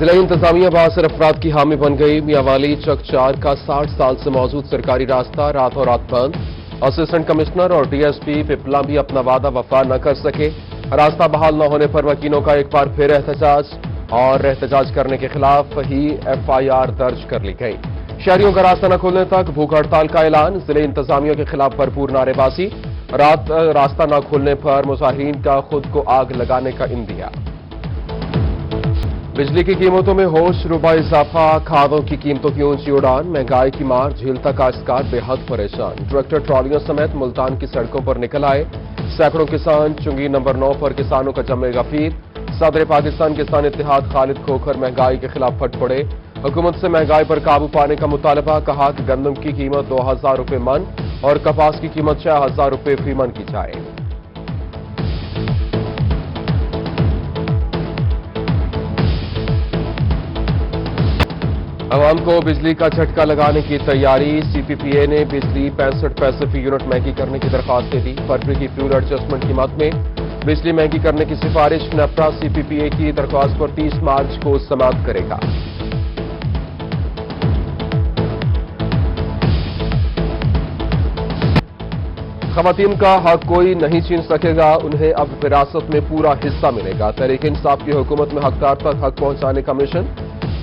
जिला इंतजामिया बासर अफराद की हामी बन गई। मियांवाली चक 4 का 60 साल से मौजूद सरकारी रास्ता रातों रात बंद। असिस्टेंट कमिश्नर और डीएसपी पिपला भी अपना वादा वफा न कर सके। रास्ता बहाल न होने पर वकीलों का एक बार फिर एहतजाज और एहतजाज करने के खिलाफ ही एफआईआर दर्ज कर ली गई। शहरियों का रास्ता न खोलने तक भूख हड़ताल का ऐलान। जिले इंतजामिया के खिलाफ भरपूर नारेबाजी। रास्ता न खोलने पर मुजाहिरीन का खुद को आग लगाने का इंदिया। बिजली की कीमतों में होश रुबा इजाफा। खादों की कीमतों की ऊंची उड़ान। महंगाई की मार झेलता काश्तकार बेहद परेशान। ट्रैक्टर ट्रॉलियों समेत मुल्तान की सड़कों पर निकल आए। सैकड़ों किसान चुंगी नंबर 9 पर किसानों का जमे गफीर। सदर पाकिस्तान किसान इत्तेहाद खालिद खोखर महंगाई के खिलाफ फट पड़े। हुकूमत से महंगाई पर काबू पाने का मुतालबा। कहा कि गंदम की कीमत 2000 रुपये मन और कपास की कीमत 6000 रुपये फी मन की जाए। अवाम को बिजली का झटका लगाने की तैयारी। सीपीपीए ने बिजली 65 पैसे फी यूनिट महंगी करने की दरख्वास्त दे दी। फरवरी की फ्यूल एडजस्टमेंट की मद में बिजली महंगी करने की सिफारिश। नेफ्टा सीपीपीए की दरख्वास्त पर 30 मार्च को समाप्त करेगा। खवातीन का हक कोई नहीं छीन सकेगा। उन्हें अब विरासत में पूरा हिस्सा मिलेगा। तहरीक इंसाफ की हुकूमत में हकदार तक हक पहुंचाने का मिशन।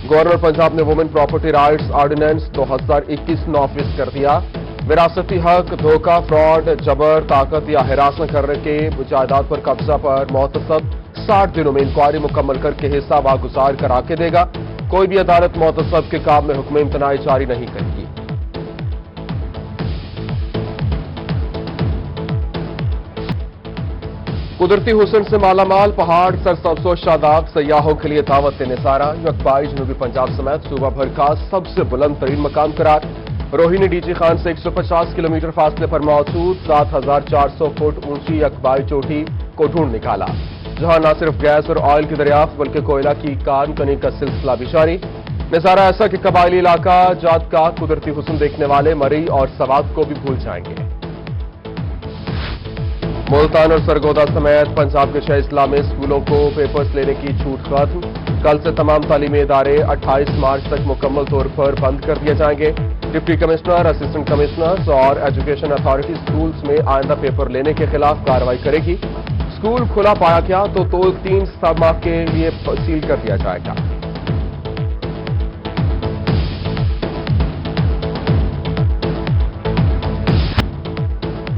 गवर्नर पंजाब ने वुमेन प्रॉपर्टी राइट्स ऑर्डिनेंस 2021 नाफिज कर दिया। विरासती हक, धोखा, फ्रॉड, जबर, ताकत या हिरास न करने के जायदाद पर कब्जा पर मोहतसब 60 दिनों में इंक्वायरी मुकम्मल करके हिस्सा वागुजार करा के देगा। कोई भी अदालत मोहतसब के काम में हुक्म इम्तनाई जारी नहीं करेगी। कुदरती हुस्न से मालामाल पहाड़ सरसब्ज़ो शादाब सयाहों के लिए दावत निसारा। यकबाई जनूबी पंजाब समेत सूबा भर का सबसे बुलंद तरीन मकाम करार। रोहिणी डीजी खान से 150 किलोमीटर फासले पर मौजूद 7400 फुट ऊंची यकबाई चोटी को ढूंढ निकाला, जहां न सिर्फ गैस और ऑयल की दरियाफ्त बल्कि कोयला की कान कनी का सिलसिला भी जारी। नजारा ऐसा कि कबायली इलाका जात का कुदरती हुस्न देखने वाले मरी और सवाद को भी भूल जाएंगे। मुल्तान और सरगोदा समेत पंजाब के 6 इस्लामी स्कूलों को पेपर्स लेने की छूट खत्म। कल से तमाम तालीमी इदारे 28 मार्च तक मुकम्मल तौर पर बंद कर दिए जाएंगे। डिप्टी कमिश्नर, असिस्टेंट कमिश्नर्स और एजुकेशन अथॉरिटी स्कूल्स में आइंदा पेपर लेने के खिलाफ कार्रवाई करेगी। स्कूल खुला पाया गया तो 3 माह के लिए सील कर दिया जाएगा।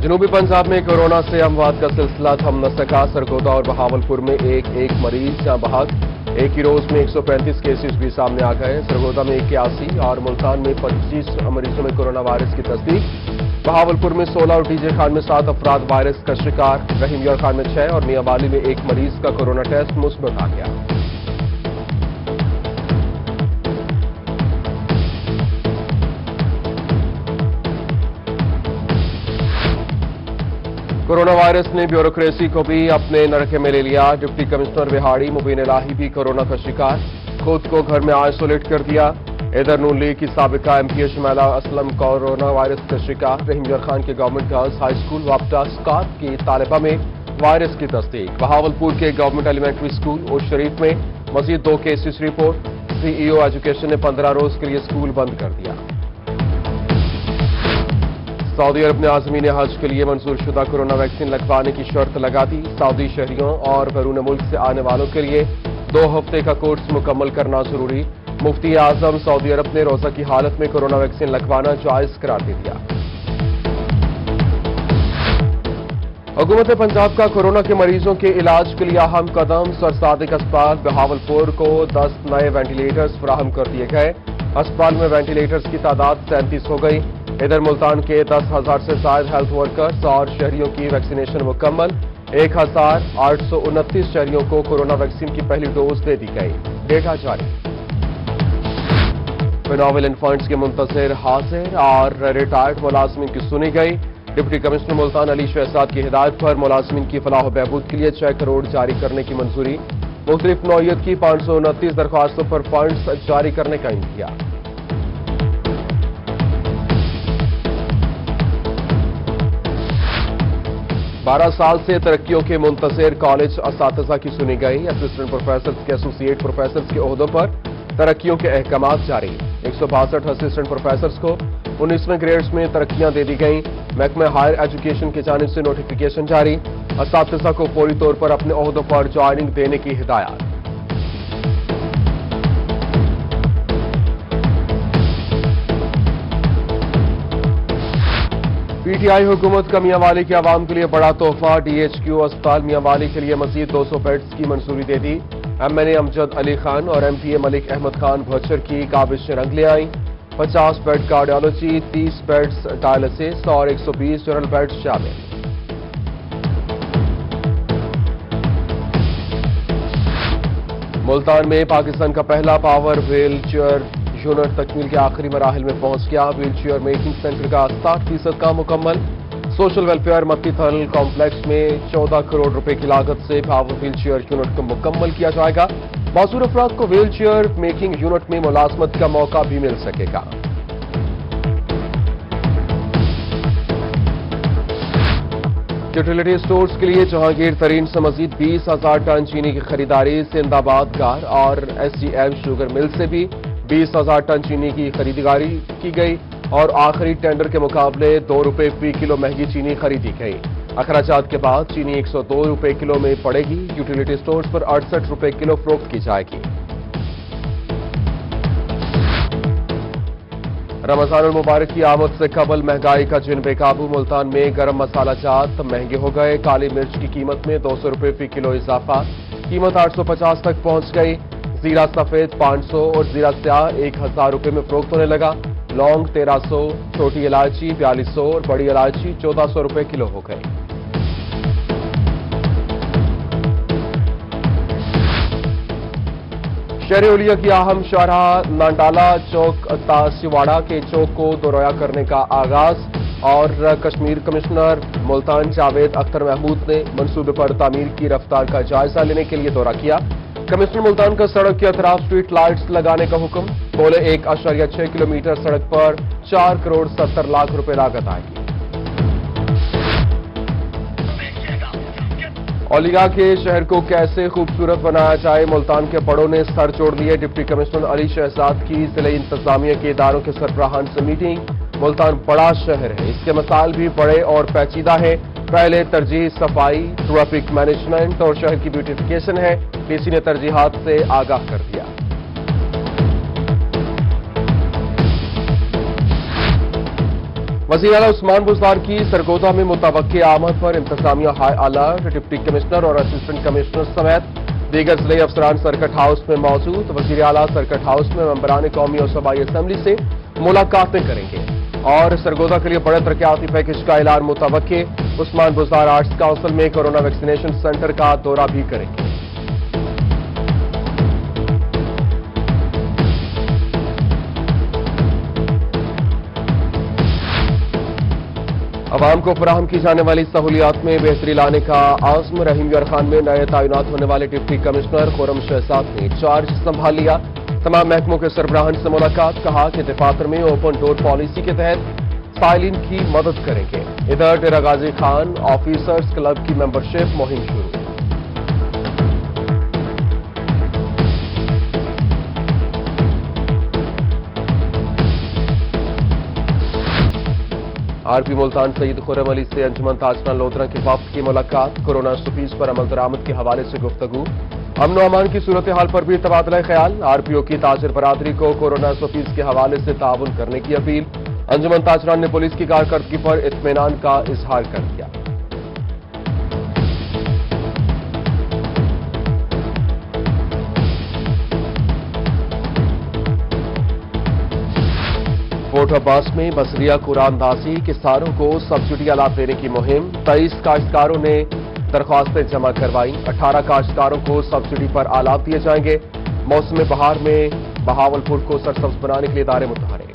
जनूबी पंजाब में कोरोना से अमवात का सिलसिला थम न सका। सरगोदा और बहावलपुर में एक मरीज जहां बहक एक ही रोज में 135 केसेस भी सामने आ गए। सरगोदा में 81 और मुल्तान में 25 मरीजों में कोरोना वायरस की तस्दीक। बहावलपुर में 16 और डीजे खान में 7 अफराद वायरस का शिकार। रहीम यार खान में 6 और मियांवाली में 1 मरीज का कोरोना टेस्ट मुस्बत आ गया। कोरोना वायरस ने ब्यूरोक्रेसी को भी अपने नरखे में ले लिया। डिप्टी कमिश्नर विहाड़ी मुबीन इलाही भी कोरोना का शिकार, खुद को घर में आइसोलेट कर दिया। इधर नून लीग की साबिका MP Shumaila Aslam corona virus का शिकार। रहीम यार खान के गवर्नमेंट गर्ल्स हाई स्कूल वापटा स्कात की तालिबा में वायरस की तस्दीक। बहावलपुर के government elementary school Uch Sharif में मजीद 2 केसेस रिपोर्ट। सीईओ एजुकेशन ने 15 रोज के लिए स्कूल बंद कर दिया। सऊदी अरब ने आज़मीन हज के लिए मंजूर शुदा कोरोना वैक्सीन लगवाने की शर्त लगा दी। सऊदी शहरियों और बैरून मुल्क से आने वालों के लिए 2 हफ्ते का कोर्स मुकम्मल करना जरूरी। मुफ्ती आजम सऊदी अरब ने रोजा की हालत में कोरोना वैक्सीन लगवाना जायज करार दे दिया। हुकूमत पंजाब का कोरोना के मरीजों के इलाज के लिए अहम कदम। सर सादिक अस्पताल बहावलपुर को 10 नए वेंटिलेटर्स फराहम कर दिए गए। अस्पताल में वेंटिलेटर्स की तादाद 37 हो गई। इधर मुल्तान के 10,000 से ज्यादा हेल्थ वर्कर्स और शहरियों की वैक्सीनेशन मुकम्मल। 1829 शहरियों को कोरोना वैक्सीन की पहली डोज दे दी गई। डेटा जारी। नोवेल फंड्स के मुंतजिर हाजिर और रिटायर्ड मुलाजमीन की सुनी गई। डिप्टी कमिश्नर मुल्तान अली शहजाद की हिदायत पर मुलाजमीन की फलाह व बहबूद के लिए 6 करोड़ जारी करने की मंजूरी। मुख्तलिफ नौयत की 529 दरख्वास्तों पर फंड्स जारी करने का इंतजाम। 12 साल से तरक्कियों के मुंतशिर कॉलेज असातिज़ा की सुनी गई। असिस्टेंट प्रोफेसर के एसोसिएट प्रोफेसर के ओहदों पर तरक्कियों के अहकामात जारी। 162 असिस्टेंट प्रोफेसर को 19वें ग्रेड्स में तरक्कियां दे दी गई। महकमा हायर एजुकेशन की जानिब से नोटिफिकेशन जारी। असातिज़ा को फौरी तौर पर अपने ओहदों पर ज्वाइनिंग देने की हिदायत। पीटीआई हुकूमत का मियांवाली के अवाम के लिए बड़ा तोहफा। डीएचक्यू अस्पताल मियांवाली के लिए मजीद 200 बेड्स की मंजूरी दे दी। एमएनए अमजद अली खान और एमपीए मलिक अहमद खान भचर की काबिज़ें रंग ले आईं। 50 बेड कार्डियोलॉजी, 30 बेड्स डायलिसिस और 120 जनरल बेड्स शामिल। मुल्तान में पाकिस्तान का पहला पावर व्हील चेयर यूनिट तकमील के आखिरी मराहिल में पहुंच गया। व्हील चेयर मेकिंग सेंटर का 60% काम मुकम्मल। सोशल वेलफेयर मक्की थल कॉम्प्लेक्स में 14 करोड़ रुपए की लागत से पावर व्हील चेयर यूनिट को मुकम्मल किया जाएगा। मौजूद अफराद को व्हील चेयर मेकिंग यूनिट में मुलाजमत का मौका भी मिल सकेगा। यूटिलिटी स्टोर्स के लिए जहांगीर तरीन से मजीद 20,000 टन चीनी की खरीदारी। सिंदाबाद गार और एसडीएम शुगर मिल से भी 20,000 टन चीनी की खरीदारी की गई और आखिरी टेंडर के मुकाबले 2 रुपए फी किलो महंगी चीनी खरीदी गई। अखराजात के बाद चीनी 102 रुपए किलो में पड़ेगी। यूटिलिटी स्टोर्स पर 68 रुपए किलो फरोख्त की जाएगी। रमजान मुबारक की आमद से कबल महंगाई का जिन बेकाबू। मुल्तान में गरम मसाला जात महंगे हो गए। काली मिर्च की कीमत में 200 रुपए फी किलो इजाफा। कीमत 850 तक पहुंच गई। जीरा सफेद 500 और जीरा स्याह 1000 रुपए में फरोख्त होने लगा। लौंग 1300, छोटी इलायची 4200 और बड़ी इलायची 1400 रुपए किलो हो गई। शहर ओलिया की अहम शाहराह नांडाला चौक तासिवाड़ा के चौक को दोहराया करने का आगाज और कश्मीर कमिश्नर मुल्तान जावेद अख्तर महमूद ने मंसूबे पर तामीर की रफ्तार का जायजा लेने के लिए दौरा किया। कमिश्नर मुल्तान का सड़क के अतराफ स्ट्रीट लाइट्स लगाने का हुक्म। बोले 1.6 किलोमीटर सड़क पर 4 करोड़ 70 लाख रुपए लागत आएगी। औलिया के शहर को कैसे खूबसूरत बनाया जाए, मुल्तान के बड़ों ने सर जोड़ लिए। डिप्टी कमिश्नर अली शहजाद की जिले इंतजामिया के इदारों के सरबराहान से मीटिंग। मुल्तान बड़ा शहर है, इसके मसाइल भी बड़े और पेचीदा है। पहले तरजीह सफाई, ट्रैफिक मैनेजमेंट और शहर की ब्यूटिफिकेशन है। डीसी ने तरजीहात से आगाह कर दिया। वज़ीर आला उस्मान बुज़दार की सरगोदा में मुतवक्की आमद पर इंतजामिया हाई अलर्ट। डिप्टी कमिश्नर और असिस्टेंट कमिश्नर समेत दीगर जिले अफसरान सर्किट हाउस में मौजूद। वज़ीर आला सर्किट हाउस में मेंबरान कौमी और सूबाई असम्बली से मुलाकातें करेंगे और सरगोदा के लिए बड़े तरक्याती पैकेज का ऐलान मुतवक्की। उस्मान बुज़दार आर्ट्स काउंसिल में कोरोना वैक्सीनेशन सेंटर का दौरा भी करेंगे। अवाम को फराहम की जाने वाली सहूलियात में बेहतरी लाने का आज़म। रहीम यार खान में नए तैनात होने वाले डिप्टी कमिश्नर खुर्रम शहजाद ने चार्ज संभाल लिया। तमाम महकमों के सरबराहान से मुलाकात। कहा कि दफातर में ओपन डोर पॉलिसी के तहत साइलिन की मदद करेंगे। इधर डेरा गाजी खान ऑफिसर्स क्लब की मेंबरशिप मुहिम शुरू। आरपी मुल्तान सईद खुर्रम अली से अंजुमन ताजरान लोधरा के वफ्द की मुलाकात। कोरोना सुफीस पर अमल दरामद के हवाले से गुफ्तगू। अमन व अमान की सूरत हाल पर भी तबादला ख्याल। आरपीओ की ताजिर बरादरी को कोरोना सुफीस के हवाले से ताउन करने की अपील। अंजुमन ताजरान ने पुलिस की कारकर्दगी पर इत्मीनान का इजहार कर दिया। कोट अब्बास में बसरिया कुरानदासी किसानों को सब्सिडी अलाव देने की मुहिम। 23 काश्तकारों ने दरख्वास्तें जमा करवाई। 18 काश्तकारों को सब्सिडी पर अलाव दिए जाएंगे। मौसम बहार में बहावलपुर को सरसब्ज बनाने के लिए इदारे मुतहरिक।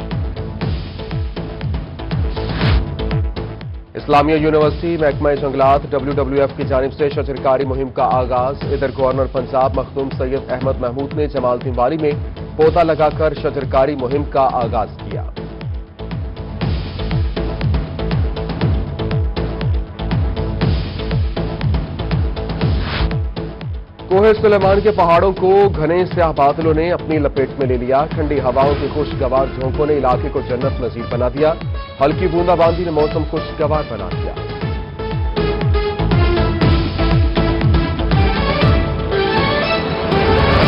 इस्लामिया यूनिवर्सिटी महकमा जंगलात WWF की जानिब से शजरकारी मुहिम का आगाज। इधर गवर्नर पंजाब मखदूम सैयद अहमद महमूद ने जमालुद्दीन वाली में पौधा लगाकर शजरकारी मुहिम का आगाज किया। कोहे सुलेमान के पहाड़ों को घने स्याह बादलों ने अपनी लपेट में ले लिया। ठंडी हवाओं के खुशगवार झोंकों ने इलाके को जन्नत नजीर बना दिया। हल्की बूंदाबांदी ने मौसम खुशगवार बना दिया।